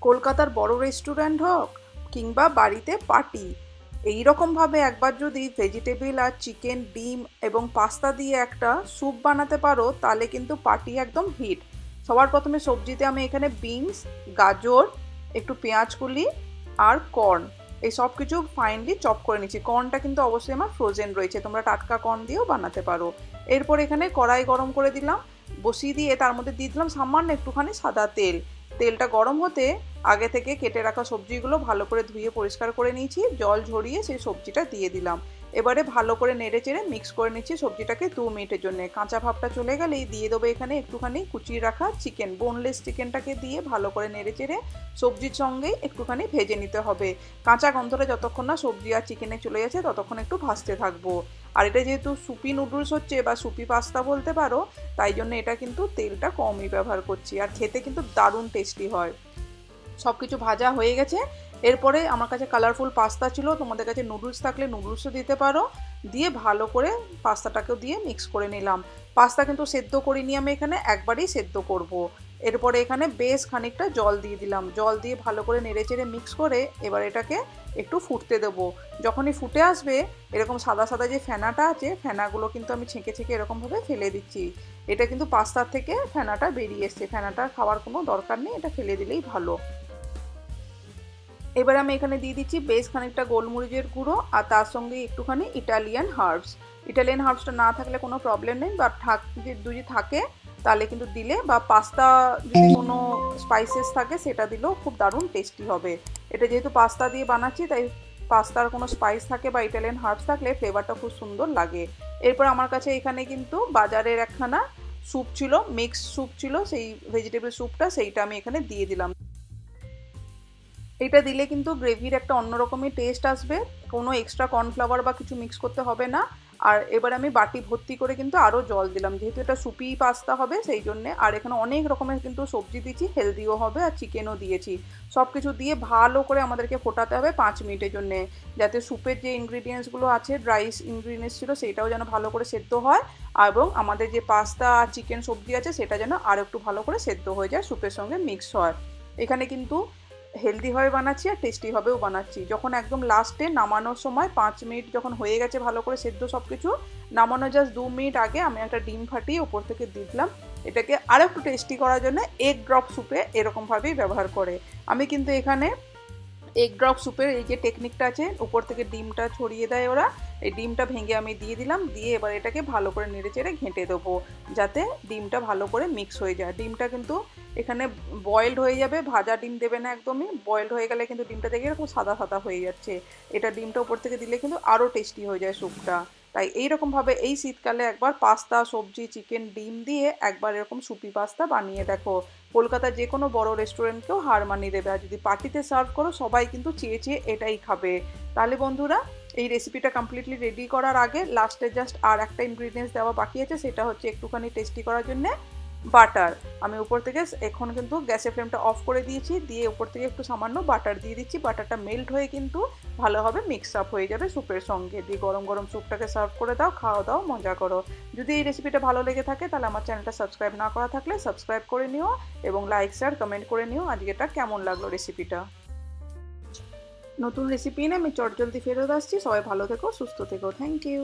কলকাতার বড় রেস্টুরেন্ট হোক কিংবা বাড়িতে পার্টি, এইরকমভাবে একবার যদি ভেজিটেবল আর চিকেন, ডিম এবং পাস্তা দিয়ে একটা স্যুপ বানাতে পারো তাহলে কিন্তু পার্টি একদম হিট। সবার প্রথমে সবজিতে আমি এখানে বিনস, গাজর, একটু পেঁয়াজ কুলি আর কর্ন এই সব কিছু ফাইনলি চপ করে নিচ্ছি। কর্নটা কিন্তু অবশ্যই আমার ফ্রোজেন রয়েছে, তোমরা টাটকা কর্ন দিয়েও বানাতে পারো। এরপর এখানে কড়াই গরম করে দিলাম, বসিয়ে দিয়ে তার মধ্যে দিয়ে দিলাম সামান্য একটুখানি সাদা তেল। তেলটা গরম হতে আগে থেকে কেটে রাখা সবজিগুলো ভালো করে ধুয়ে পরিষ্কার করে নিয়েছি, জল ঝরিয়ে সেই সবজিটা দিয়ে দিলাম। এবারে ভালো করে নেড়ে চেড়ে মিক্স করে নিচ্ছি সবজিটাকে 2 মিনিটের জন্য। কাঁচা ভাবটা চলে গেলেই দিয়ে দেবো এখানে একটুখানি কুচিয়ে রাখা চিকেন, বোনলেস চিকেনটাকে দিয়ে ভালো করে নেড়ে চেড়ে সবজির সঙ্গেই একটুখানি ভেজে নিতে হবে। কাঁচা গন্ধটা যতক্ষণ না সবজি আর চিকেনে চলে যাচ্ছে ততক্ষণ একটু ভাজতে থাকবো। আর এটা যেহেতু সুপি নুডলস হচ্ছে বা সুপি পাস্তা বলতে পারো, তাই জন্য এটা কিন্তু তেলটা কমই ব্যবহার করছি, আর খেতে কিন্তু দারুণ টেস্টি হয়। সব কিছু ভাজা হয়ে গেছে। এরপরে আমার কাছে কালারফুল পাস্তা ছিল, তোমাদের কাছে নুডলস থাকলে নুডলসও দিতে পারো। দিয়ে ভালো করে পাস্তাটাকেও দিয়ে মিক্স করে নিলাম। পাস্তা কিন্তু সেদ্ধ করিনি আমি, এখানে একবারই সেদ্ধ করব। এরপরে এখানে বেশ খানিকটা জল দিয়ে দিলাম, জল দিয়ে ভালো করে নেড়ে চেড়ে মিক্স করে এবার এটাকে একটু ফুটতে দেবো। যখনই ফুটে আসবে এরকম সাদা সাদা যে ফেনাটা আছে, ফেনাগুলো কিন্তু আমি ছেঁকে ছেঁকে এরকমভাবে ফেলে দিচ্ছি। এটা কিন্তু পাস্তার থেকে ফেনাটা বেরিয়ে এসছে, ফেনাটা খাওয়ার কোনো দরকার নেই, এটা ফেলে দিলেই ভালো। এবার আমি এখানে দিয়ে দিচ্ছি বেশ খানিকটা গোলমরিচের গুঁড়ো আর তার সঙ্গে একটুখানি ইটালিয়ান হার্বস। ইটালিয়ান হার্বসটা না থাকলে কোনো প্রবলেম নেই, বা যদি থাকে তাহলে কিন্তু দিলে, বা পাস্তা যদি কোনো স্পাইসেস থাকে সেটা দিলেও খুব দারুণ টেস্টি হবে। এটা যেহেতু পাস্তা দিয়ে বানাচ্ছি তাই পাস্তার কোনো স্পাইস থাকে বা ইটালিয়ান হার্বস থাকলে ফ্লেভারটা খুব সুন্দর লাগে। এরপর আমার কাছে এখানে কিন্তু বাজারের একখানা স্যুপ ছিল, মিক্সড স্যুপ ছিল, সেই ভেজিটেবল স্যুপটা সেইটা আমি এখানে দিয়ে দিলাম। এটা দিলে কিন্তু গ্রেভির একটা অন্যরকমই টেস্ট আসবে, কোনো এক্সট্রা কর্নফ্লাওয়ার বা কিছু মিক্স করতে হবে না। আর এবার আমি বাটি ভর্তি করে কিন্তু আরও জল দিলাম, যেহেতু এটা সুপি পাস্তা হবে সেই জন্যে। আর এখানে অনেক রকমের কিন্তু সবজি দিয়েছি, হেলদিও হবে আর চিকেনও দিয়েছি। সব কিছু দিয়ে ভালো করে আমাদেরকে ফোটাতে হবে 5 মিনিটের জন্যে, যাতে স্যুপের যে ইনগ্রিডিয়েন্টসগুলো আছে, ড্রাই ইনগ্রিডিয়েন্টস ছিল, সেইটাও যেন ভালো করে সেদ্ধ হয়, এবং আমাদের যে পাস্তা আর চিকেন সবজি আছে সেটা যেন আরও একটু ভালো করে সেদ্ধ হয়ে যায়, স্যুপের সঙ্গে মিক্স হয়। এখানে কিন্তু হেলদিভাবে বানাচ্ছি আর টেস্টিভাবেও বানাচ্ছি। যখন একদম লাস্টে নামানোর সময় 5 মিনিট যখন হয়ে গেছে ভালো করে সেদ্ধ সব কিছু, নামানো জাস্ট 2 মিনিট আগে আমি একটা ডিম ফাটিয়ে ওপর থেকে দিয়ে দিলাম। এটাকে আরও একটু টেস্টি করার জন্য এগ ড্রপ স্যুপে এরকমভাবেই ব্যবহার করে। আমি কিন্তু এখানে এগ ড্রপ স্যুপের এই যে টেকনিকটা আছে, উপর থেকে ডিমটা ছড়িয়ে দেয় ওরা, এই ডিমটা ভেঙে আমি দিয়ে দিলাম, দিয়ে এবার এটাকে ভালো করে নেড়ে চেড়ে ঘেঁটে দেবো যাতে ডিমটা ভালো করে মিক্স হয়ে যায়। ডিমটা কিন্তু এখানে বয়েলড হয়ে যাবে, ভাজা ডিম দেবে না একদমই, বয়েলড হয়ে গেলে কিন্তু ডিমটা দেখে এরকম সাদা সাদা হয়ে যাচ্ছে। এটা ডিমটা উপর থেকে দিলে কিন্তু আরও টেস্টি হয়ে যায় স্যুপটা। তাই এইরকমভাবে এই শীতকালে একবার পাস্তা, সবজি, চিকেন, ডিম দিয়ে একবার এরকম সুপি পাস্তা বানিয়ে দেখো, কলকাতার যে কোনো বড় রেস্টুরেন্টকেও হার মানিয়ে দেবে। আর যদি পার্টিতে সার্ভ করো সবাই কিন্তু চেয়ে চেয়ে এটাই খাবে। তাহলে বন্ধুরা, এই রেসিপিটা কমপ্লিটলি রেডি করার আগে লাস্টে জাস্ট আর একটা ইনগ্রিডিয়েন্টস দেওয়া বাকি আছে, সেটা হচ্ছে একটুখানি টেস্টি করার জন্য বাটার। আমি উপর থেকে এখন কিন্তু গ্যাসের ফ্লেমটা অফ করে দিয়েছি, দিয়ে উপর থেকে একটু সামান্য বাটার দিয়ে দিচ্ছি। বাটারটা মেল্ট হয়ে কিন্তু ভালোভাবে মিক্স আপ হয়ে যাবে স্যুপের সঙ্গে, দিয়ে গরম গরম স্যুপটাকে সার্ভ করে দাও, খাওয়া দাও, মজা করো। যদি এই রেসিপিটা ভালো লেগে থাকে তাহলে আমার চ্যানেলটা সাবস্ক্রাইব না করা থাকলে সাবস্ক্রাইব করে নিও, এবং লাইক, শেয়ার, কমেন্ট করে নিও আজকেটা কেমন লাগলো রেসিপিটা। নতুন রেসিপি নিয়ে আমি চটজলদি ফেরত আসছি। সবাই ভালো থেকো, সুস্থ থেকো। Thank you.